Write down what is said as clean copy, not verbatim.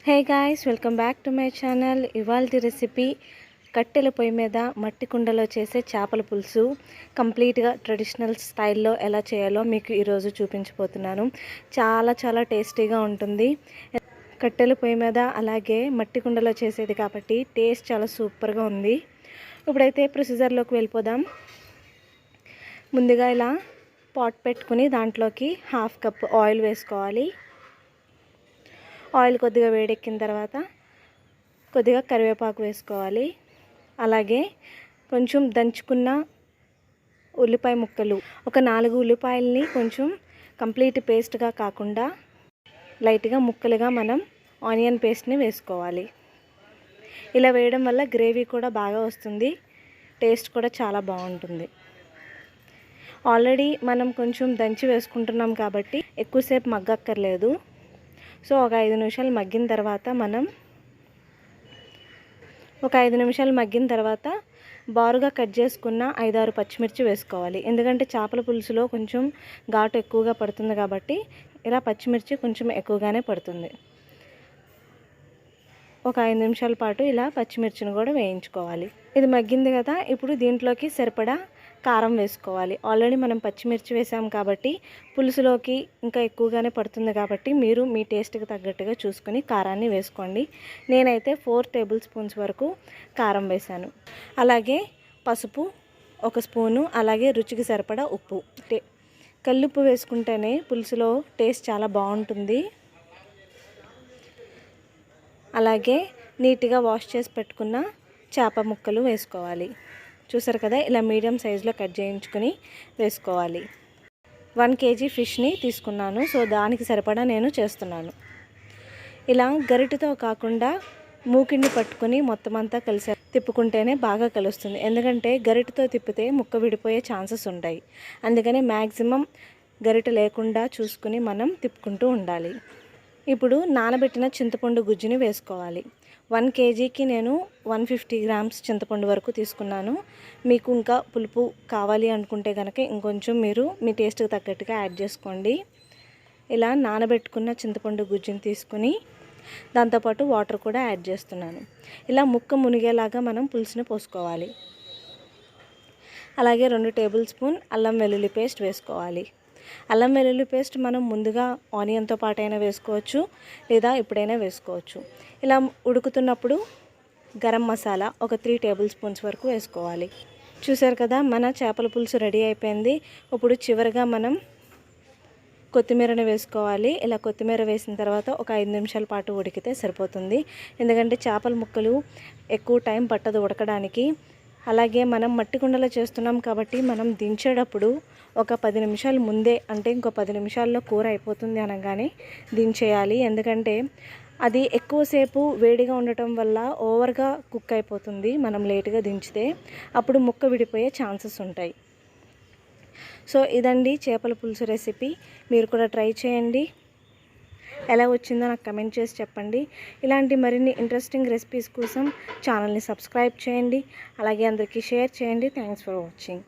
Hey guys, welcome back to my channel. ఇవాల్టి recipe కట్టెల పొయ్యి మీద మట్టి కుండలో చేసే చేపల పులుసు. కంప్లీట్గా ట్రెడిషనల్ స్టైల్లో ఎలా చేయాలో మీకు ఈరోజు చూపించబోతున్నాను. చాలా టేస్టీగా ఉంటుంది. కట్టెల పొయ్యి మీద అలాగే మట్టి కుండలో చేసేది కాబట్టి టేస్ట్ చాలా సూపర్గా ఉంది. ఇప్పుడైతే ప్రొసీజర్లోకి వెళ్ళిపోదాం. ముందుగా ఇలా పాట్ పెట్టుకుని దాంట్లోకి 1/2 కప్ ఆయిల్ వేసుకోవాలి. ఆయిల్ కొద్దిగా వేడెక్కిన తర్వాత కొద్దిగా కరివేపాకు వేసుకోవాలి. అలాగే కొంచెం దంచుకున్న ఉల్లిపాయ ముక్కలు, ఒక 4 ఉల్లిపాయలని కొంచెం కంప్లీట్ పేస్ట్గా కాకుండా లైట్గా ముక్కలుగా మనం ఆనియన్ పేస్ట్ని వేసుకోవాలి. ఇలా వేయడం వల్ల గ్రేవీ కూడా బాగా వస్తుంది, టేస్ట్ కూడా చాలా బాగుంటుంది. ఆల్రెడీ మనం కొంచెం దంచి వేసుకుంటున్నాం కాబట్టి ఎక్కువసేపు మగ్గక్కర్లేదు. సో ఒక 5 నిమిషాలు మగ్గిన తర్వాత బారుగా కట్ చేసుకున్న 5-6 పచ్చిమిర్చి వేసుకోవాలి. ఎందుకంటే చేపల పులుసులో కొంచెం ఘాటు ఎక్కువగా పడుతుంది కాబట్టి ఇలా పచ్చిమిర్చి కొంచెం ఎక్కువగానే పడుతుంది. ఒక 5 నిమిషాల పాటు ఇలా పచ్చిమిర్చిని కూడా వేయించుకోవాలి. ఇది మగ్గింది కదా, ఇప్పుడు దీంట్లోకి సరిపడా కారం వేసుకోవాలి. ఆల్రెడీ మనం పచ్చిమిర్చి వేసాం కాబట్టి పులుసులోకి ఇంకా ఎక్కువగానే పడుతుంది కాబట్టి మీరు మీ టేస్ట్కి తగ్గట్టుగా చూసుకొని కారాన్ని వేసుకోండి. నేనైతే 4 టేబుల్ స్పూన్స్ వరకు కారం వేశాను. అలాగే పసుపు 1 స్పూను, అలాగే రుచికి సరిపడా ఉప్పు. కల్లుప్పు వేసుకుంటేనే పులుసులో టేస్ట్ చాలా బాగుంటుంది. అలాగే నీట్గా వాష్ చేసి పెట్టుకున్న చేప ముక్కలు వేసుకోవాలి. చూసారు కదా, ఇలా మీడియం సైజులో కట్ చేయించుకొని వేసుకోవాలి. 1 kg ఫిష్ని తీసుకున్నాను, సో దానికి సరిపడా నేను చేస్తున్నాను. ఇలా గరిటెతో కాకుండా మూకిండి పట్టుకొని మొత్తం అంతా కలిసి తిప్పుకుంటేనే బాగా కలుస్తుంది. ఎందుకంటే గరిటెతో తిప్పితే ముక్క విడిపోయే ఛాన్సెస్ ఉంటాయి. అందుకని మ్యాక్సిమం గరిటె లేకుండా చూసుకుని మనం తిప్పుకుంటూ ఉండాలి. ఇప్పుడు నానబెట్టిన చింతపండు గుజ్జుని వేసుకోవాలి. 1 kgకి నేను 150 గ్రామ్స్ చింతపండు వరకు తీసుకున్నాను. మీకు ఇంకా పులుపు కావాలి అనుకుంటే కనుక ఇంకొంచెం మీరు మీ టేస్ట్కి తగ్గట్టుగా యాడ్ చేసుకోండి. ఇలా నానబెట్టుకున్న చింతపండు గుజ్జుని తీసుకుని దాంతోపాటు వాటర్ కూడా యాడ్ చేస్తున్నాను. ఇలా ముక్క మునిగేలాగా మనం పులుసుని పోసుకోవాలి. అలాగే 2 టేబుల్ స్పూన్ అల్లం వెల్లుల్లి పేస్ట్ వేసుకోవాలి. అల్లం వెల్లుల్లి పేస్ట్ మనం ముందుగా ఆనియన్తో పాటు అయినా వేసుకోవచ్చు, లేదా ఎప్పుడైనా వేసుకోవచ్చు. ఇలా ఉడుకుతున్నప్పుడు గరం మసాలా ఒక 3 టేబుల్ స్పూన్స్ వరకు వేసుకోవాలి. చూసారు కదా, మన చేపల పులుసు రెడీ అయిపోయింది. ఇప్పుడు చివరిగా మనం కొత్తిమీరని వేసుకోవాలి. ఇలా కొత్తిమీర వేసిన తర్వాత ఒక 5 నిమిషాల పాటు ఉడికితే సరిపోతుంది. ఎందుకంటే చేపల ముక్కలు ఎక్కువ టైం పట్టదు ఉడకడానికి. అలాగే మనం మట్టి కుండలో చేస్తున్నాం కాబట్టి మనం దించేటప్పుడు ఒక 10 నిమిషాలు ముందే, అంటే ఇంకో 10 నిమిషాల్లో కూర అయిపోతుంది అనగానే దించేయాలి. ఎందుకంటే అది ఎక్కువసేపు వేడిగా ఉండటం వల్ల ఓవర్గా కుక్ అయిపోతుంది. మనం లేటుగా దించితే అప్పుడు ముక్క విడిపోయే ఛాన్సెస్ ఉంటాయి. సో ఇదండి చేపల పులుసు రెసిపీ. మీరు కూడా ట్రై చేయండి. ఎలా వచ్చిందో నాకు కమెంట్ చేసి చెప్పండి. ఇలాంటి మరిన్ని ఇంట్రెస్టింగ్ రెసిపీస్ కోసం ఛానల్ని సబ్స్క్రైబ్ చేయండి. అలాగే అందరికీ షేర్ చేయండి. Thanks for watching.